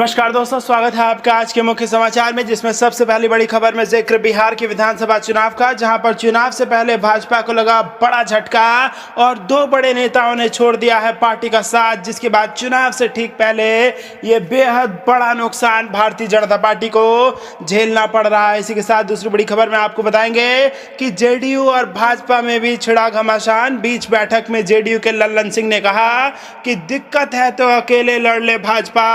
नमस्कार दोस्तों, स्वागत है आपका आज के मुख्य समाचार में, जिसमें सबसे पहली बड़ी खबर में जिक्र बिहार के विधानसभा चुनाव का, जहां पर चुनाव से पहले भाजपा को लगा बड़ा झटका और दो बड़े नेताओं ने छोड़ दिया है पार्टी का साथ, जिसके बाद चुनाव से ठीक पहले ये बेहद बड़ा नुकसान भारतीय जनता पार्टी को झेलना पड़ रहा है। इसी के साथ दूसरी बड़ी खबर में आपको बताएंगे कि जेडीयू और भाजपा में भी छिड़ा घमासान। बीच बैठक में जेडीयू के लल्लन सिंह ने कहा कि दिक्कत है तो अकेले लड़ ले भाजपा,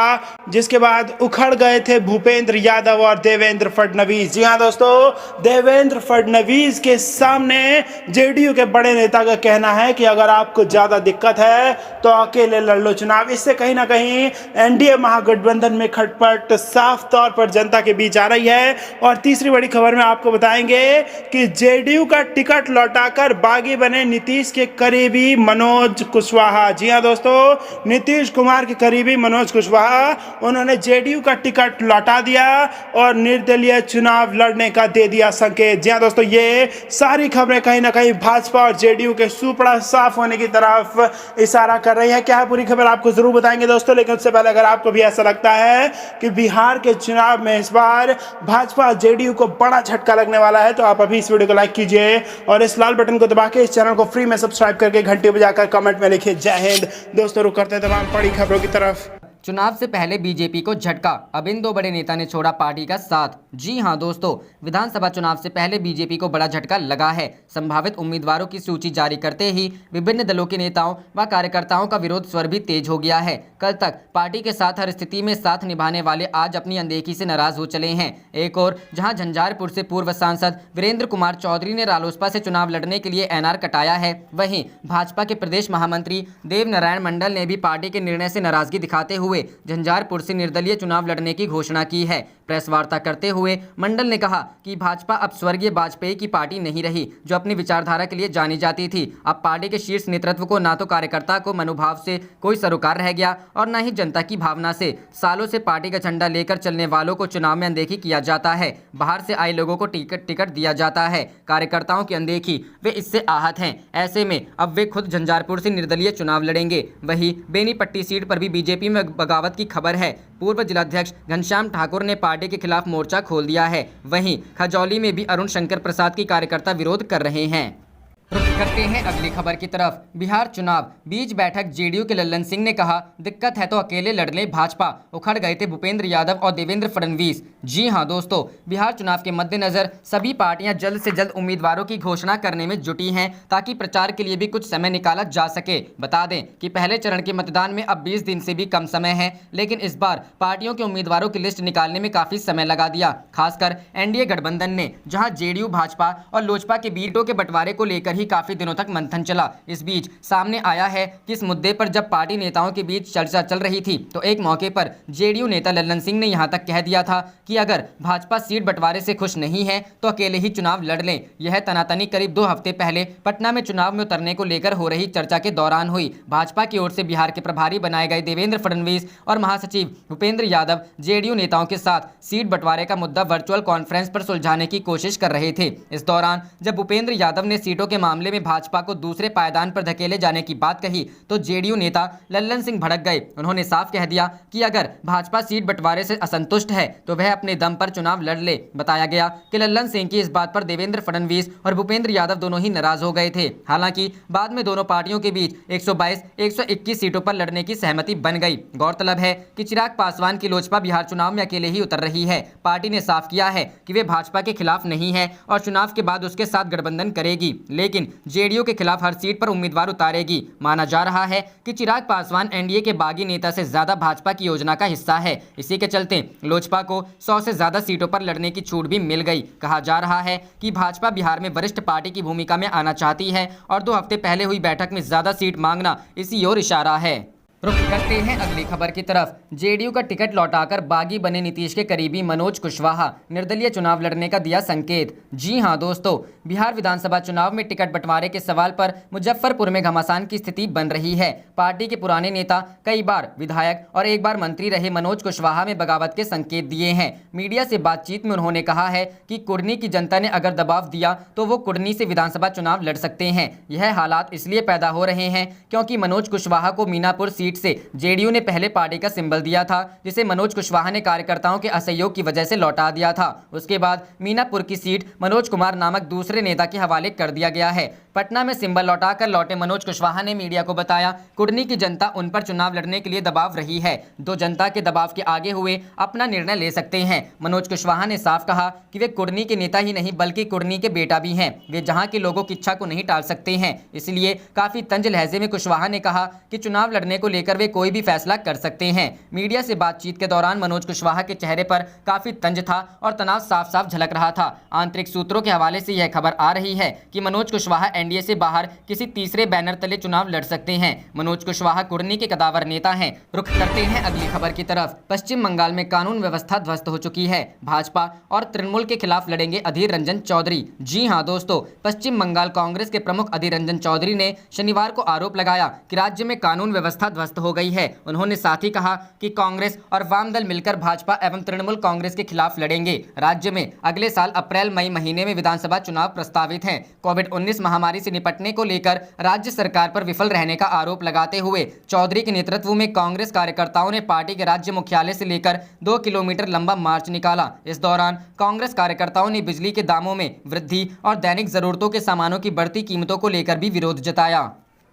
जिसके बाद उखड़ गए थे भूपेंद्र यादव और देवेंद्र फडणवीस। जी हां दोस्तों, देवेंद्र फडणवीस के सामने जेडीयू के बड़े नेता का कहना है कि अगर आपको ज्यादा दिक्कत है तो अकेले लड़ लो चुनाव। इससे कहीं ना कहीं एनडीए महागठबंधन में खटपट साफ तौर पर जनता के बीच आ रही है। और तीसरी बड़ी खबर में आपको बताएंगे कि जेडीयू का टिकट लौटाकर बागी बने नीतीश के करीबी मनोज कुशवाहा। जी हां दोस्तों, नीतीश कुमार के करीबी मनोज कुशवाहा, उन्होंने जेडीयू का टिकट लौटा दिया और निर्दलीय चुनाव लड़ने का दे दिया संकेत। जी हां दोस्तों, ये सारी खबरें कहीं ना कहीं भाजपा और जेडीयू के सुपड़ा साफ होने की तरफ इशारा कर रही है। क्या है पूरी खबर आपको जरूर बताएंगे दोस्तों, लेकिन उससे पहले अगर आपको भी ऐसा लगता है कि बिहार के चुनाव में इस बार भाजपा जेडीयू को बड़ा झटका लगने वाला है, तो आप अभी इस वीडियो को लाइक कीजिए और इस लाल बटन को दबा के इस चैनल को फ्री में सब्सक्राइब करके घंटी बजाकर कमेंट में लिखिए जय हिंद। दोस्तों रुक करते हैं तमाम बड़ी खबरों की तरफ। चुनाव से पहले बीजेपी को झटका, अब इन दो बड़े नेता ने छोड़ा पार्टी का साथ। जी हां दोस्तों, विधानसभा चुनाव से पहले बीजेपी को बड़ा झटका लगा है। संभावित उम्मीदवारों की सूची जारी करते ही विभिन्न दलों के नेताओं व कार्यकर्ताओं का विरोध स्वर भी तेज हो गया है। कल तक पार्टी के साथ हर स्थिति में साथ निभाने वाले आज अपनी अनदेखी से नाराज हो चले हैं। एक और जहां झंझारपुर से पूर्व सांसद वीरेंद्र कुमार चौधरी ने रालोसपा से चुनाव लड़ने के लिए एनआर कटाया है, वहीं भाजपा के प्रदेश महामंत्री देव नारायण मंडल ने भी पार्टी के निर्णय से नाराजगी दिखाते हुए झंझारपुर से निर्दलीय चुनाव लड़ने की घोषणा की है। प्रेस वार्ता करते हुए मंडल ने कहा कि भाजपा अब स्वर्गीय वाजपेयी की पार्टी नहीं रही, जो अपनी विचारधारा के लिए जानी जाती थी। अब पार्टी के शीर्ष नेतृत्व को ना तो कार्यकर्ता को मनोभाव से कोई सरोकार रह गया और न ही जनता की भावना से। सालों से पार्टी का झंडा लेकर चलने वालों को चुनाव में अनदेखी किया जाता है, बाहर से आए लोगों को टिकट दिया जाता है। कार्यकर्ताओं की अनदेखी, वे इससे आहत हैं। ऐसे में अब वे खुद झंझारपुर से निर्दलीय चुनाव लड़ेंगे। वहीं बेनीपट्टी सीट पर भी बीजेपी में बगावत की खबर है। पूर्व जिलाध्यक्ष घनश्याम ठाकुर ने पार्टी के खिलाफ मोर्चा खोल दिया है। वहीं खजौली में भी अरुण शंकर प्रसाद की कार्यकर्ता विरोध कर रहे हैं। रुक करते हैं अगली खबर की तरफ। बिहार चुनाव, बीच बैठक जेडीयू के लल्लन सिंह ने कहा दिक्कत है तो अकेले लड़ ले भाजपा, उखड़ गए थे भूपेंद्र यादव और देवेंद्र फडणवीस। जी हां दोस्तों, बिहार चुनाव के मद्देनजर सभी पार्टियां जल्द से जल्द उम्मीदवारों की घोषणा करने में जुटी हैं, ताकि प्रचार के लिए भी कुछ समय निकाला जा सके। बता दें कि पहले चरण के मतदान में अब 20 दिन से भी कम समय है, लेकिन इस बार पार्टियों के उम्मीदवारों की लिस्ट निकालने में काफी समय लगा दिया, खासकर एनडीए गठबंधन ने, जहां जेडीयू, भाजपा और लोजपा के बीच के बंटवारे को लेकर ही काफी दिनों तक मंथन चला। इस बीच सामने आया है कि इस मुद्दे पर जब पार्टी नेताओं के बीच चर्चा चल रही थी, तो एक मौके पर जेडीयू नेता लल्लन सिंह ने यहां तक कह दिया था कि अगर भाजपा सीट बंटवारे से खुश नहीं है तो अकेले ही चुनाव लड़ लें। यह तनातनी करीब 2 हफ्ते पहले पटना में चुनाव में उतरने को लेकर हो रही चर्चा के दौरान हुई। भाजपा की ओर से बिहार के प्रभारी बनाए गए देवेंद्र फडणवीस और महासचिव भूपेंद्र यादव जेडीयू नेताओं के साथ सीट बंटवारे का मुद्दा वर्चुअल कॉन्फ्रेंस पर सुलझाने की कोशिश कर रहे थे। इस दौरान जब भूपेंद्र यादव ने सीटों के मामले में भाजपा को दूसरे पायदान पर धकेले जाने की बात कही, तो जेडीयू नेता लल्लन सिंह भड़क गए। उन्होंने साफ कह दिया कि अगर भाजपा सीट बंटवारे से असंतुष्ट है तो वह अपने दम पर चुनाव लड़ ले। बताया गया कि लल्लन सिंह की इस बात पर देवेंद्र फडणवीस और भूपेंद्र यादव दोनों ही नाराज हो गए थे। हालांकि बाद में दोनों पार्टियों के बीच 122, 121 सीटों पर लड़ने की सहमति बन गई। गौरतलब है कि चिराग पासवान की लोजपा बिहार चुनाव में अकेले ही उतर रही है। पार्टी ने साफ किया है कि वे भाजपा के खिलाफ नहीं है और चुनाव के बाद उसके साथ गठबंधन करेगी, लेकिन जेडीयू के खिलाफ हर सीट पर उम्मीदवार उतारेगी। माना जा रहा है कि चिराग पासवान एनडीए के बागी नेता से ज्यादा भाजपा की योजना का हिस्सा है। इसी के चलते लोजपा को 100 से ज्यादा सीटों पर लड़ने की छूट भी मिल गई। कहा जा रहा है कि भाजपा बिहार में वरिष्ठ पार्टी की भूमिका में आना चाहती है और 2 हफ्ते पहले हुई बैठक में ज्यादा सीट मांगना इसी ओर इशारा है। रुक करते हैं अगली खबर की तरफ। जेडीयू का टिकट लौटाकर बागी बने नीतीश के करीबी मनोज कुशवाहा, निर्दलीय चुनाव लड़ने का दिया संकेत। जी हां दोस्तों, बिहार विधानसभा चुनाव में टिकट बंटवारे के सवाल पर मुजफ्फरपुर में घमासान की स्थिति बन रही है। पार्टी के पुराने नेता, कई बार विधायक और एक बार मंत्री रहे मनोज कुशवाहा में बगावत के संकेत दिए हैं। मीडिया से बातचीत में उन्होंने कहा है कि कुर्नी की जनता ने अगर दबाव दिया तो वो कुर्नी से विधानसभा चुनाव लड़ सकते हैं। यह हालात इसलिए पैदा हो रहे हैं क्योंकि मनोज कुशवाहा को मीनापुर सीट सीट से जेडीयू ने पहले पार्टी का सिंबल दिया था, जिसे मनोज कुशवाहा ने कार्यकर्ताओं के असहयोग की वजह से लौटा दिया था। उसके बाद मीनापुर की सीट मनोज कुमार नामक दूसरे नेता के हवाले कर दिया गया है। पटना में सिंबल लौटाकर लौटे मनोज कुशवाहा ने मीडिया को बताया, कुर्नी की जनता उन पर चुनाव लड़ने के लिए दबाव रही है, तो जनता के दबाव के आगे हुए अपना निर्णय ले सकते हैं। मनोज कुशवाहा ने साफ कहा कि वे कुर्नी के नेता ही नहीं बल्कि कुर्नी के बेटा भी हैं। वे जहां के लोगों की इच्छा को नहीं टाल सकते हैं। इसलिए काफी तंज लहजे में कुशवाहा ने कहा कि चुनाव लड़ने को लेकर वे कोई भी फैसला कर सकते हैं। मीडिया से बातचीत के दौरान मनोज कुशवाहा के चेहरे पर काफी तंज था और तनाव साफ साफ झलक रहा था। आंतरिक सूत्रों के हवाले से यह खबर आ रही है कि मनोज कुशवाहा एनडीए से बाहर किसी तीसरे बैनर तले चुनाव लड़ सकते हैं। मनोज कुशवाहा कुर्नी के कदावर नेता हैं। रुख करते हैं अगली खबर की तरफ। पश्चिम बंगाल में कानून व्यवस्था ध्वस्त हो चुकी है। भाजपा और तृणमूल के खिलाफ लड़ेंगे अधीर रंजन चौधरी। जी हां दोस्तों, पश्चिम बंगाल कांग्रेस के प्रमुख अधीर रंजन चौधरी ने शनिवार को आरोप लगाया कि राज्य में कानून व्यवस्था ध्वस्त हो गई है। उन्होंने साथ ही कहा कि कांग्रेस और वाम दल मिलकर भाजपा एवं तृणमूल कांग्रेस के खिलाफ लड़ेंगे। राज्य में अगले साल अप्रैल मई महीने में विधानसभा चुनाव प्रस्तावित हैं। कोविड-19 महामारी से निपटने को लेकर राज्य सरकार पर विफल रहने का आरोप लगाते हुए चौधरी के नेतृत्व में कांग्रेस कार्यकर्ताओं ने पार्टी के राज्य मुख्यालय से लेकर 2 किलोमीटर लंबा मार्च निकाला। इस दौरान कांग्रेस कार्यकर्ताओं ने बिजली के दामों में वृद्धि और दैनिक जरूरतों के सामानों की बढ़ती कीमतों को लेकर भी विरोध जताया।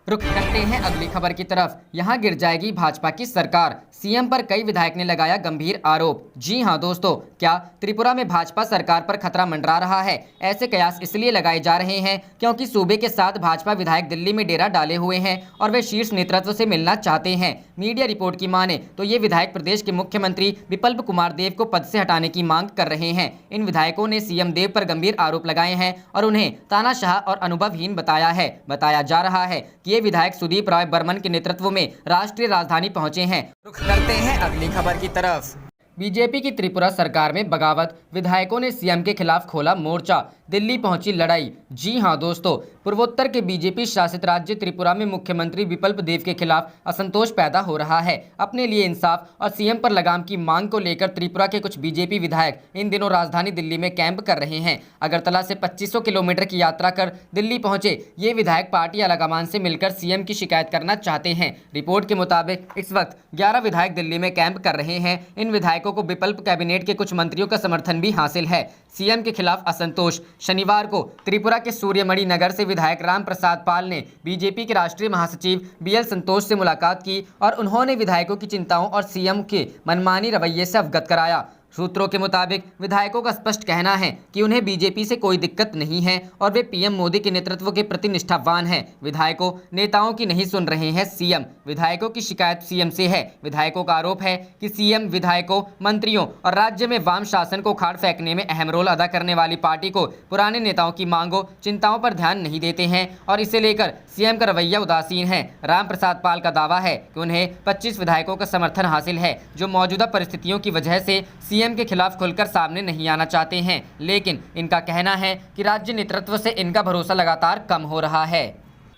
रुख करते हैं अगली खबर की तरफ। यहां गिर जाएगी भाजपा की सरकार। सीएम पर कई विधायक ने लगाया गंभीर आरोप। जी हां दोस्तों, क्या त्रिपुरा में भाजपा सरकार पर खतरा मंडरा रहा है? ऐसे कयास इसलिए लगाए जा रहे हैं क्योंकि सूबे के 7 भाजपा विधायक दिल्ली में डेरा डाले हुए हैं और वे शीर्ष नेतृत्व से मिलना चाहते हैं। मीडिया रिपोर्ट की माने तो ये विधायक प्रदेश के मुख्यमंत्री विप्लव कुमार देव को पद से हटाने की मांग कर रहे हैं। इन विधायकों ने सीएम देव पर गंभीर आरोप लगाए हैं और उन्हें तानाशाह और अनुभवहीन बताया है। बताया जा रहा है कि ये विधायक सुदीप राय बर्मन के नेतृत्व में राष्ट्रीय राजधानी पहुंचे हैं। रुख करते हैं अगली खबर की तरफ। बीजेपी की त्रिपुरा सरकार में बगावत, विधायकों ने सीएम के खिलाफ खोला मोर्चा, दिल्ली पहुंची लड़ाई। जी हां दोस्तों, पूर्वोत्तर के बीजेपी शासित राज्य त्रिपुरा में मुख्यमंत्री विप्लव देव के खिलाफ असंतोष पैदा हो रहा है। अपने लिए इंसाफ और सीएम पर लगाम की मांग को लेकर त्रिपुरा के कुछ बीजेपी विधायक इन दिनों राजधानी दिल्ली में कैंप कर रहे हैं। अगरतला से 2500 किलोमीटर की यात्रा कर दिल्ली पहुंचे ये विधायक पार्टी आलाकमान से मिलकर सीएम की शिकायत करना चाहते हैं। रिपोर्ट के मुताबिक इस वक्त 11 विधायक दिल्ली में कैंप कर रहे हैं। इन विधायकों को विकल्प कैबिनेट के कुछ मंत्रियों का समर्थन भी हासिल है। सीएम के खिलाफ असंतोष। शनिवार को त्रिपुरा के सूर्यमणि नगर से विधायक राम प्रसाद पाल ने बीजेपी के राष्ट्रीय महासचिव बीएल संतोष से मुलाकात की और उन्होंने विधायकों की चिंताओं और सीएम के मनमानी रवैये से अवगत कराया। सूत्रों के मुताबिक विधायकों का स्पष्ट कहना है कि उन्हें बीजेपी से कोई दिक्कत नहीं है और वे पीएम मोदी के नेतृत्व के प्रति निष्ठावान हैं। विधायकों नेताओं की नहीं सुन रहे हैं सीएम। विधायकों की शिकायत सीएम से है। विधायकों का आरोप है कि सीएम विधायकों, मंत्रियों और राज्य में वाम शासन को उखाड़ फेंकने में अहम रोल अदा करने वाली पार्टी को पुराने नेताओं की मांगों, चिंताओं पर ध्यान नहीं देते हैं और इसे लेकर सीएम का रवैया उदासीन है। राम प्रसाद पाल का दावा है कि उन्हें 25 विधायकों का समर्थन हासिल है जो मौजूदा परिस्थितियों की वजह से सीएम के खिलाफ खुलकर सामने नहीं आना चाहते हैं, लेकिन इनका कहना है कि राज्य नेतृत्व से इनका भरोसा लगातार कम हो रहा है।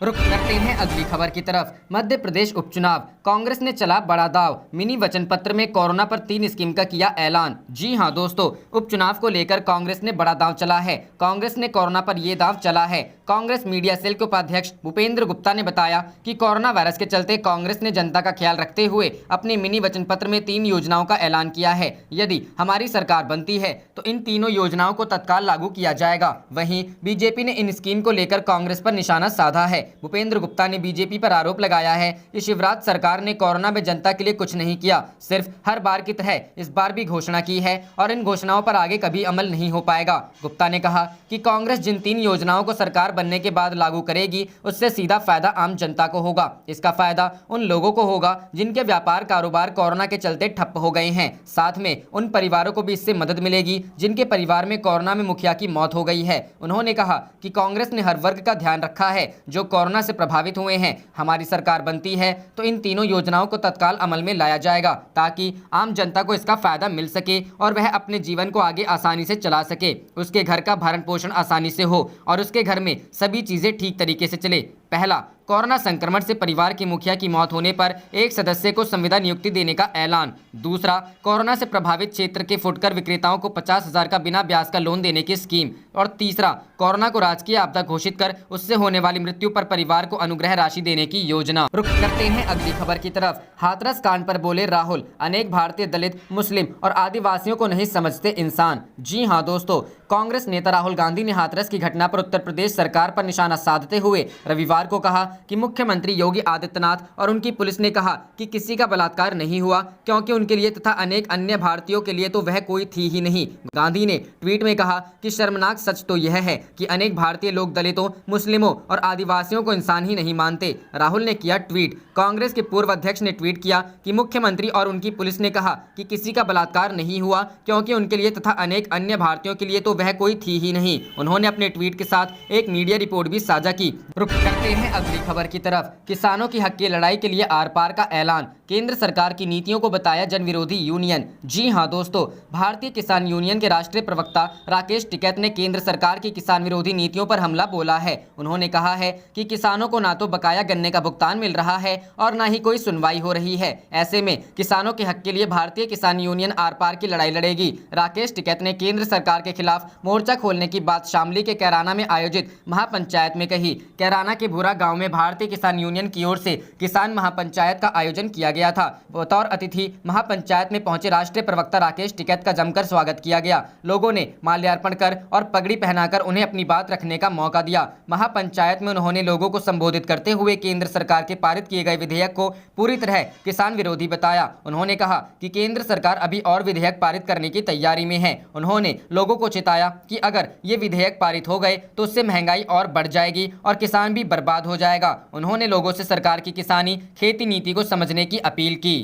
रुख करते हैं अगली खबर की तरफ। मध्य प्रदेश उपचुनाव, कांग्रेस ने चला बड़ा दाव। मिनी वचन पत्र में कोरोना पर 3 स्कीम का किया ऐलान। जी हां दोस्तों, उपचुनाव को लेकर कांग्रेस ने बड़ा दाव चला है। कांग्रेस ने कोरोना पर यह दाव चला है। कांग्रेस मीडिया सेल के उपाध्यक्ष भूपेंद्र गुप्ता ने बताया कि कोरोना वायरस के चलते कांग्रेस ने जनता का ख्याल रखते हुए अपने मिनी वचन पत्र में 3 योजनाओं का ऐलान किया है। यदि हमारी सरकार बनती है तो इन तीनों योजनाओं को तत्काल लागू किया जाएगा। वहीं बीजेपी ने इन स्कीम को लेकर कांग्रेस पर निशाना साधा है। भूपेंद्र गुप्ता ने बीजेपी पर आरोप लगाया है कि शिवराज सरकार ने कोरोना में जनता के लिए कुछ नहीं किया, सिर्फ हर बार की तरह इस बार भी घोषणा की है और इन घोषणाओं पर आगे कभी अमल नहीं हो पाएगा। गुप्ता ने कहा कि कांग्रेस जिन 3 योजनाओं को सरकार बनने के बाद लागू करेगी उससे सीधा फायदा आम जनता को होगा। इसका फायदा उन लोगों को होगा जिनके व्यापार कारोबार कोरोना के चलते ठप्प हो गए हैं। साथ में उन परिवारों को भी इससे मदद मिलेगी जिनके परिवार में कोरोना में मुखिया की मौत हो गई है। उन्होंने कहा कि कांग्रेस ने हर वर्ग का ध्यान रखा है जो कोरोना से प्रभावित हुए हैं। हमारी सरकार बनती है तो इन तीनों योजनाओं को तत्काल अमल में लाया जाएगा ताकि आम जनता को इसका फायदा मिल सके और वह अपने जीवन को आगे आसानी से चला सके, उसके घर का भरण पोषण आसानी से हो और उसके घर में सभी चीजें ठीक तरीके से चले। पहला, कोरोना संक्रमण से परिवार के मुखिया की मौत होने पर एक सदस्य को संविदा नियुक्ति देने का ऐलान। दूसरा, कोरोना से प्रभावित क्षेत्र के फुटकर विक्रेताओं को 50,000 का बिना ब्याज का लोन देने की स्कीम। और तीसरा, कोरोना को राजकीय आपदा घोषित कर उससे होने वाली मृत्यु पर परिवार को अनुग्रह राशि देने की योजना। रुक करते हैं अगली खबर की तरफ। हाथरस कांड पर बोले राहुल, अनेक भारतीय दलित, मुस्लिम और आदिवासियों को नहीं समझते इंसान। जी हां दोस्तों, कांग्रेस नेता राहुल गांधी ने हाथरस की घटना पर उत्तर प्रदेश सरकार पर निशाना साधते हुए रविवार को कहा कि मुख्यमंत्री योगी आदित्यनाथ और उनकी पुलिस ने कहा कि किसी का बलात्कार नहीं हुआ, क्योंकि उनके लिए तथा अनेक अन्य भारतीयों के लिए तो वह कोई थी ही नहीं। गांधी ने ट्वीट में कहा कि शर्मनाक सच तो यह है कि अनेक भारतीय लोग दलितों, मुस्लिमों और आदिवासियों को इंसान ही नहीं मानते। राहुल ने किया ट्वीट। कांग्रेस के पूर्व अध्यक्ष ने ट्वीट किया कि मुख्यमंत्री और उनकी पुलिस ने कहा कि किसी का बलात्कार नहीं हुआ, क्योंकि उनके लिए तथा अनेक अन्य भारतीयों के लिए तो वह कोई थी ही नहीं। उन्होंने अपने ट्वीट के साथ एक मीडिया रिपोर्ट भी साझा की। रुक करते हैं अगली खबर की तरफ। किसानों की हक की लड़ाई के लिए आर पार का ऐलान। केंद्र सरकार की नीतियों को बताया जन विरोधी यूनियन। जी हां दोस्तों, भारतीय किसान यूनियन के राष्ट्रीय प्रवक्ता राकेश टिकैत ने केंद्र सरकार की किसान विरोधी नीतियों पर हमला बोला है। उन्होंने कहा है कि किसानों को ना तो बकाया गन्ने का भुगतान मिल रहा है और ना ही कोई सुनवाई हो रही है। ऐसे में किसानों के हक के लिए भारतीय किसान यूनियन आर पार की लड़ाई लड़ेगी। राकेश टिकैत ने केंद्र सरकार के खिलाफ मोर्चा खोलने की बात शामली के कैराना में आयोजित महापंचायत में कही। कैराना के भूरा गांव में भारतीय किसान यूनियन की ओर से किसान महापंचायत का आयोजन किया गया था। बतौर अतिथि महापंचायत में पहुंचे राष्ट्रीय प्रवक्ता राकेश टिकैत का जमकर स्वागत किया गया। लोगों ने माल्यार्पण कर और पगड़ी पहनाकर उन्हें अपनी बात रखने का मौका दिया। महापंचायत में उन्होंने लोगों को संबोधित करते हुए केंद्र सरकार के पारित किए गए विधेयक को पूरी तरह किसान विरोधी बताया। उन्होंने कहा कि केंद्र सरकार अभी और विधेयक पारित करने की तैयारी में है। उन्होंने लोगों को चेताया कि अगर ये विधेयक पारित हो गए तो उससे महंगाई और बढ़ जाएगी और किसान भी बर्बाद हो जाएगा। उन्होंने लोगों से सरकार की किसानी खेती नीति को समझने की अपील की।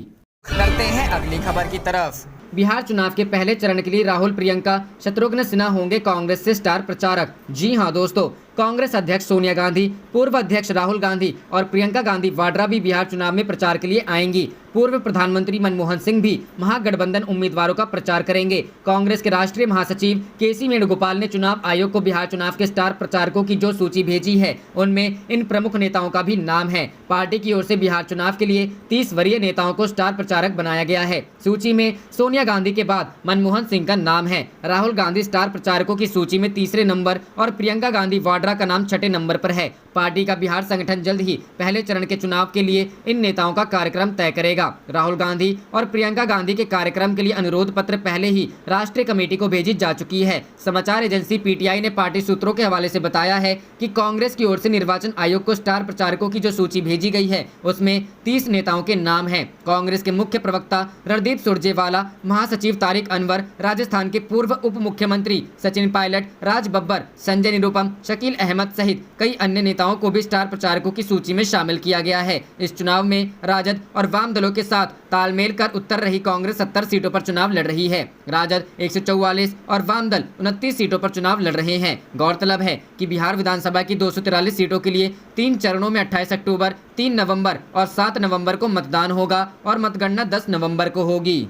करते हैं अगली खबर की तरफ। बिहार चुनाव के पहले चरण के लिए राहुल, प्रियंका, शत्रुघ्न सिन्हा होंगे कांग्रेस से स्टार प्रचारक। जी हां दोस्तों, कांग्रेस अध्यक्ष सोनिया गांधी, पूर्व अध्यक्ष राहुल गांधी और प्रियंका गांधी वाड्रा भी बिहार चुनाव में प्रचार के लिए आएंगी। पूर्व प्रधानमंत्री मनमोहन सिंह भी महागठबंधन उम्मीदवारों का प्रचार करेंगे। कांग्रेस के राष्ट्रीय महासचिव केसी वेणुगोपाल ने चुनाव आयोग को बिहार चुनाव के स्टार प्रचारकों की जो सूची भेजी है उनमें इन प्रमुख नेताओं का भी नाम है। पार्टी की ओर से बिहार चुनाव के लिए 30 वरीय नेताओं को स्टार प्रचारक बनाया गया है। सूची में सोनिया गांधी के बाद मनमोहन सिंह का नाम है। राहुल गांधी स्टार प्रचारकों की सूची में तीसरे नंबर और प्रियंका गांधी वाड्रा का नाम छठे नंबर पर है। पार्टी का बिहार संगठन जल्द ही पहले चरण के चुनाव के लिए इन नेताओं का कार्यक्रम तय करेगा। राहुल गांधी और प्रियंका गांधी के कार्यक्रम के लिए अनुरोध पत्र पहले ही राष्ट्रीय कमेटी को भेजी जा चुकी है। समाचार एजेंसी पीटीआई ने पार्टी सूत्रों के हवाले से बताया है कि कांग्रेस की ओर से निर्वाचन आयोग को स्टार प्रचारकों की जो सूची भेजी गई है उसमें 30 नेताओं के नाम हैं। कांग्रेस के मुख्य प्रवक्ता रणदीप सुरजेवाला, महासचिव तारिक अनवर, राजस्थान के पूर्व उप मुख्यमंत्री सचिन पायलट, राज बब्बर, संजय निरुपम, शकील अहमद सहित कई अन्य नेताओं को भी स्टार प्रचारकों की सूची में शामिल किया गया है। इस चुनाव में राजद और वाम दलों के साथ तालमेल कर उत्तर रही कांग्रेस 70 सीटों पर चुनाव लड़ रही है। राजद 144 और वाम दल 29 सीटों पर चुनाव लड़ रहे हैं। गौरतलब है कि बिहार विधानसभा की 243 सीटों के लिए 3 चरणों में 28 अक्टूबर, 3 नवंबर और 7 नवंबर को मतदान होगा और मतगणना 10 नवंबर को होगी।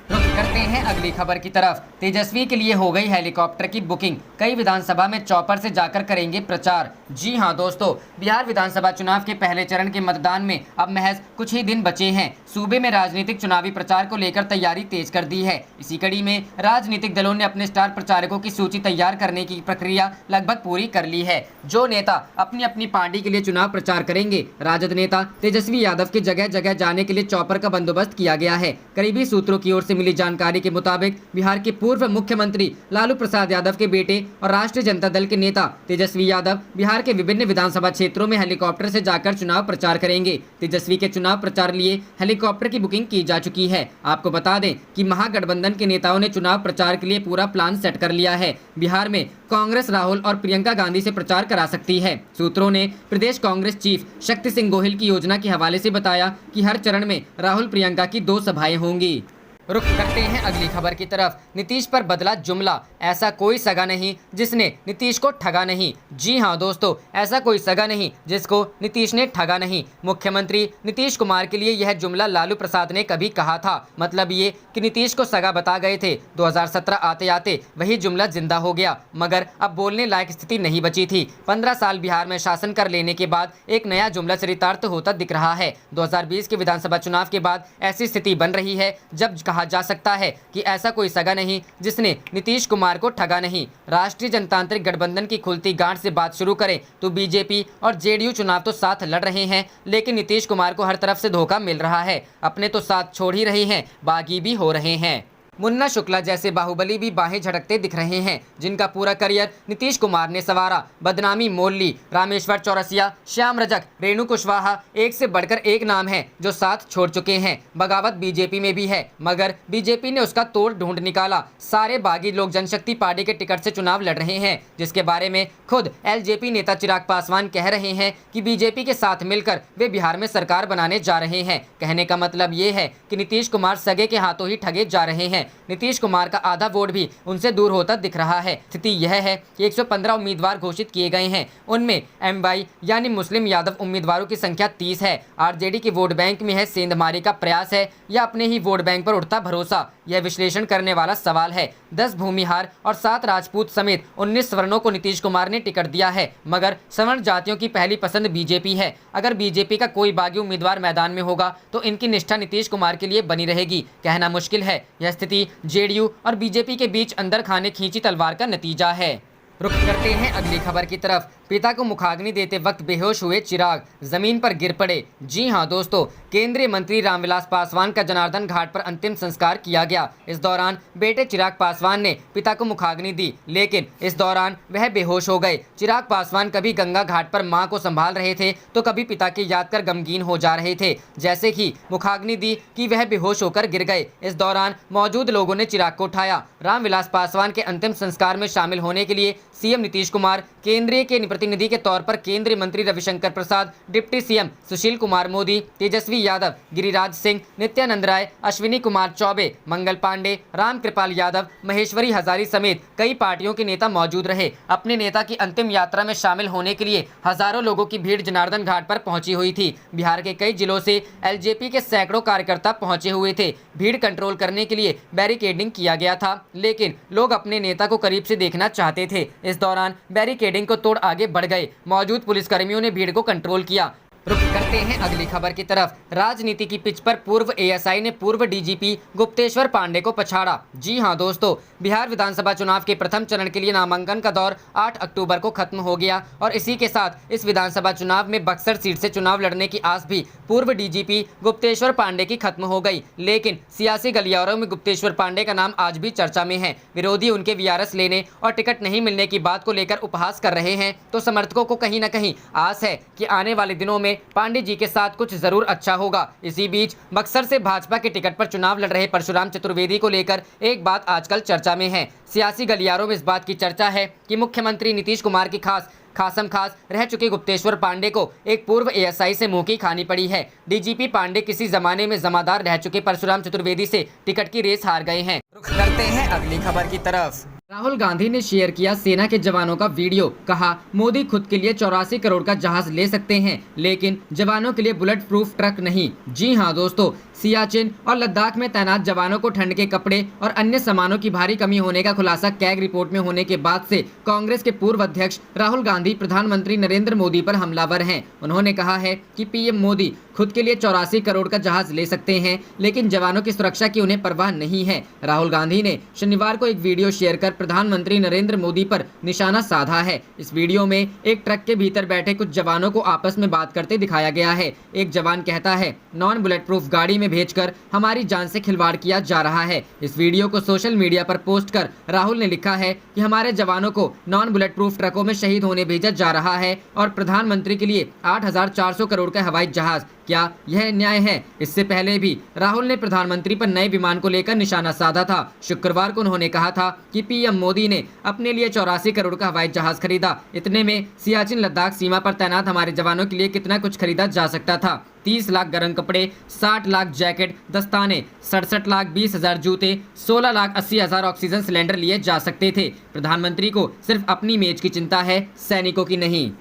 रुक करते हैं अगली खबर की तरफ। तेजस्वी के लिए हो गई हेलीकॉप्टर की बुकिंग। कई विधानसभा में चॉपर से जाकर करेंगे प्रचार। जी हां दोस्तों, बिहार विधानसभा चुनाव के पहले चरण के मतदान में अब महज कुछ ही दिन बचे हैं। सूबे में राजनीतिक चुनावी प्रचार को लेकर तैयारी तेज कर दी है। इसी कड़ी में राजनीतिक दलों ने अपने स्टार प्रचारकों की सूची तैयार करने की प्रक्रिया लगभग पूरी कर ली है। जो नेता अपनी अपनी पार्टी के लिए चुनाव प्रचार करेंगे, राजद नेता तेजस्वी यादव के जगह जगह जाने के लिए चॉपर का बंदोबस्त किया गया है। करीबी सूत्रों की ओर से मिली जानकारी के मुताबिक बिहार के पूर्व मुख्यमंत्री लालू प्रसाद यादव के बेटे और राष्ट्रीय जनता दल के नेता तेजस्वी यादव बिहार के विभिन्न विधानसभा क्षेत्रों में हेलीकॉप्टर से जाकर चुनाव प्रचार करेंगे। तेजस्वी के चुनाव प्रचार लिए हेलीकॉप्टर की बुकिंग की जा चुकी है। आपको बता दें कि महागठबंधन के नेताओं ने चुनाव प्रचार के लिए पूरा प्लान सेट कर लिया है। बिहार में कांग्रेस राहुल और प्रियंका गांधी से प्रचार करा सकती है। सूत्रों ने प्रदेश कांग्रेस चीफ शक्ति सिंह गोहिल की योजना के हवाले से बताया कि हर चरण में राहुल प्रियंका की 2 सभाएं होंगी। रुख करते हैं अगली खबर की तरफ। नीतीश पर बदला जुमला, ऐसा कोई सगा नहीं जिसने नीतीश को ठगा नहीं। जी हां दोस्तों, ऐसा कोई सगा नहीं जिसको नीतीश ने ठगा नहीं। मुख्यमंत्री नीतीश कुमार के लिए यह जुमला लालू प्रसाद ने कभी कहा था। मतलब ये कि नीतीश को सगा बता गए थे। 2017 आते आते वही जुमला जिंदा हो गया, मगर अब बोलने लायक स्थिति नहीं बची थी। 15 साल बिहार में शासन कर लेने के बाद एक नया जुमला चरितार्थ होता दिख रहा है। 2020 के विधानसभा चुनाव के बाद ऐसी स्थिति बन रही है जब कहा जा सकता है कि ऐसा कोई सगा नहीं जिसने नीतीश कुमार को ठगा नहीं। राष्ट्रीय जनतांत्रिक गठबंधन की खुलती गांठ से बात शुरू करें तो बीजेपी और जेडीयू चुनाव तो साथ लड़ रहे हैं, लेकिन नीतीश कुमार को हर तरफ से धोखा मिल रहा है। अपने तो साथ छोड़ ही रहे हैं, बागी भी हो रहे हैं। मुन्ना शुक्ला जैसे बाहुबली भी बाहें झटकते दिख रहे हैं, जिनका पूरा करियर नीतीश कुमार ने संवारा। बदनामी मोल ली। रामेश्वर चौरसिया, श्याम रजक, रेणु कुशवाहा, एक से बढ़कर एक नाम है जो साथ छोड़ चुके हैं। बगावत बीजेपी में भी है, मगर बीजेपी ने उसका तोड़ ढूंढ निकाला। सारे बागी लोग जनशक्ति पार्टी के टिकट से चुनाव लड़ रहे हैं, जिसके बारे में खुद एलजेपी नेता चिराग पासवान कह रहे हैं कि बीजेपी के साथ मिलकर वे बिहार में सरकार बनाने जा रहे हैं। कहने का मतलब ये है कि नीतीश कुमार सगे के हाथों ही ठगे जा रहे हैं। नीतीश कुमार का आधा वोट भी उनसे दूर होता दिख रहा है। स्थिति यह है कि 115 उम्मीदवार घोषित किए गए हैं, उनमें एमवाई यानी मुस्लिम यादव उम्मीदवारों की संख्या 30 है। आरजेडी के वोट बैंक में है सेंधमारी का प्रयास है या अपने ही वोट बैंक पर उठता भरोसा, यह विश्लेषण करने वाला सवाल है। 10 भूमिहार और 7 राजपूत समेत 19 सवर्णों को नीतीश कुमार ने टिकट दिया है, मगर सवर्ण जातियों की पहली पसंद बीजेपी है। अगर बीजेपी का कोई बागी उम्मीदवार मैदान में होगा तो इनकी निष्ठा नीतीश कुमार के लिए बनी रहेगी। कहना मुश्किल है, यह स्थिति जेडीयू और बीजेपी के बीच अंदर खाने खींची तलवार का नतीजा है। रुख करते हैं अगली खबर की तरफ। पिता को मुखाग्नि देते वक्त बेहोश हुए चिराग, जमीन पर गिर पड़े। जी हां दोस्तों, केंद्रीय मंत्री रामविलास पासवान का जनार्दन घाट पर अंतिम संस्कार किया गया। इस दौरान बेटे चिराग पासवान ने पिता को मुखाग्नि दी, लेकिन इस दौरान वह बेहोश हो गए। चिराग पासवान कभी गंगा घाट पर मां को संभाल रहे थे तो कभी पिता की याद कर गमगीन हो जा रहे थे। जैसे ही मुखाग्नि दी कि वह बेहोश होकर गिर गए। इस दौरान मौजूद लोगों ने चिराग को उठाया। रामविलास पासवान के अंतिम संस्कार में शामिल होने के लिए सीएम नीतीश कुमार, केंद्रीय के प्रतिनिधि के तौर पर केंद्रीय मंत्री रविशंकर प्रसाद, डिप्टी सीएम सुशील कुमार मोदी, तेजस्वी यादव, गिरिराज सिंह, नित्यानंद राय, अश्विनी कुमार चौबे, मंगल पांडे, रामकृपाल यादव, महेश्वरी हजारी समेत कई पार्टियों के नेता मौजूद रहे। अपने नेता की अंतिम यात्रा में शामिल होने के लिए हजारों लोगों की भीड़ जनार्दन घाट पर पहुंची हुई थी। बिहार के कई जिलों से एलजेपी के सैकड़ों कार्यकर्ता पहुंचे हुए थे। भीड़ कंट्रोल करने के लिए बैरिकेडिंग किया गया था, लेकिन लोग अपने नेता को करीब से देखना चाहते थे। इस दौरान बैरिकेडिंग को तोड़ आगे बढ़ गए। मौजूद पुलिसकर्मियों ने भीड़ को कंट्रोल किया। रुख करते हैं अगली खबर की तरफ। राजनीति की पिच पर पूर्व एएसआई ने पूर्व डीजीपी गुप्तेश्वर पांडे को पछाड़ा। जी हां दोस्तों, बिहार विधानसभा चुनाव के प्रथम चरण के लिए नामांकन का दौर 8 अक्टूबर को खत्म हो गया और इसी के साथ इस विधानसभा चुनाव में बक्सर सीट से चुनाव लड़ने की आस भी पूर्व डीजीपी गुप्तेश्वर पांडे की खत्म हो गई। लेकिन सियासी गलियारों में गुप्तेश्वर पांडे का नाम आज भी चर्चा में है। विरोधी उनके वीआरएस लेने और टिकट नहीं मिलने की बात को लेकर उपहास कर रहे हैं, तो समर्थकों को कहीं न कहीं आस है कि आने वाले दिनों में पांडे जी के साथ कुछ जरूर अच्छा होगा। इसी बीच बक्सर से भाजपा के टिकट पर चुनाव लड़ रहे परशुराम चतुर्वेदी को लेकर एक बात आजकल चर्चा में है। सियासी गलियारों में इस बात की चर्चा है कि मुख्यमंत्री नीतीश कुमार की खासम खास रह चुके गुप्तेश्वर पांडे को एक पूर्व एएसआई से मुंह की खानी पड़ी है। डीजीपी पांडे किसी जमाने में जमादार रह चुके परशुराम चतुर्वेदी से टिकट की रेस हार गए हैं। रुख करते हैं अगली खबर की तरफ। राहुल गांधी ने शेयर किया सेना के जवानों का वीडियो। कहा, मोदी खुद के लिए 84 करोड़ का जहाज ले सकते हैं, लेकिन जवानों के लिए बुलेट प्रूफ ट्रक नहीं। जी हां दोस्तों, सियाचिन और लद्दाख में तैनात जवानों को ठंड के कपड़े और अन्य सामानों की भारी कमी होने का खुलासा कैग रिपोर्ट में होने के बाद से कांग्रेस के पूर्व अध्यक्ष राहुल गांधी प्रधानमंत्री नरेंद्र मोदी पर हमलावर हैं। उन्होंने कहा है कि पीएम मोदी खुद के लिए 84 करोड़ का जहाज ले सकते हैं, लेकिन जवानों की सुरक्षा की उन्हें परवाह नहीं है। राहुल गांधी ने शनिवार को एक वीडियो शेयर कर प्रधानमंत्री नरेंद्र मोदी पर निशाना साधा है। इस वीडियो में एक ट्रक के भीतर बैठे कुछ जवानों को आपस में बात करते दिखाया गया है। एक जवान कहता है, नॉन बुलेट प्रूफ गाड़ी में भेजकर हमारी जान से खिलवाड़ किया जा रहा है। इस वीडियो को सोशल मीडिया पर पोस्ट कर राहुल ने लिखा है कि हमारे जवानों को नॉन बुलेट प्रूफ ट्रकों में शहीद होने भेजा जा रहा है और प्रधानमंत्री के लिए 8,400 करोड़ का हवाई जहाज क्या यह न्याय है? इससे पहले भी राहुल ने प्रधानमंत्री पर नए विमान को लेकर निशाना साधा था। शुक्रवार को उन्होंने कहा था कि पीएम मोदी ने अपने लिए 84 करोड़ का हवाई जहाज खरीदा। इतने में सियाचिन लद्दाख सीमा पर तैनात हमारे जवानों के लिए कितना कुछ खरीदा जा सकता था। 30 लाख गर्म कपड़े, 60 लाख जैकेट, दस्ताने, 67 लाख 20,000 जूते, 16 लाख 80,000 ऑक्सीजन सिलेंडर लिए जा सकते थे। प्रधानमंत्री को सिर्फ अपनी इमेज की चिंता है, सैनिकों की नहीं।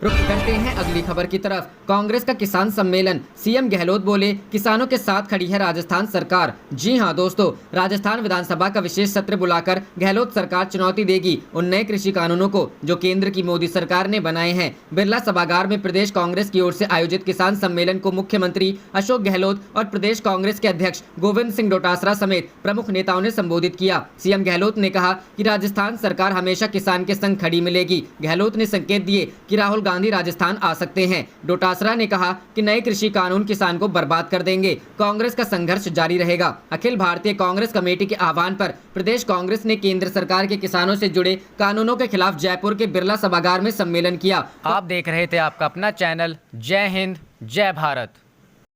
रुक करते हैं अगली खबर की तरफ। कांग्रेस का किसान सम्मेलन, सीएम गहलोत बोले किसानों के साथ खड़ी है राजस्थान सरकार। जी हां दोस्तों, राजस्थान विधानसभा का विशेष सत्र बुलाकर गहलोत सरकार चुनौती देगी उन नए कृषि कानूनों को जो केंद्र की मोदी सरकार ने बनाए हैं। बिरला सभागार में प्रदेश कांग्रेस की ओर से आयोजित किसान सम्मेलन को मुख्यमंत्री अशोक गहलोत और प्रदेश कांग्रेस के अध्यक्ष गोविंद सिंह डोटासरा समेत प्रमुख नेताओं ने संबोधित किया। सीएम गहलोत ने कहा कि राजस्थान सरकार हमेशा किसान के संग खड़ी मिलेगी। गहलोत ने संकेत दिए कि राहुल गांधी राजस्थान आ सकते हैं। डोटासरा ने कहा कि नए कृषि कानून किसान को बर्बाद कर देंगे। कांग्रेस का संघर्ष जारी रहेगा। अखिल भारतीय कांग्रेस कमेटी के आह्वान पर प्रदेश कांग्रेस ने केंद्र सरकार के किसानों से जुड़े कानूनों के खिलाफ जयपुर के बिरला सभागार में सम्मेलन किया। आप देख रहे थे आपका अपना चैनल जय हिंद जय भारत।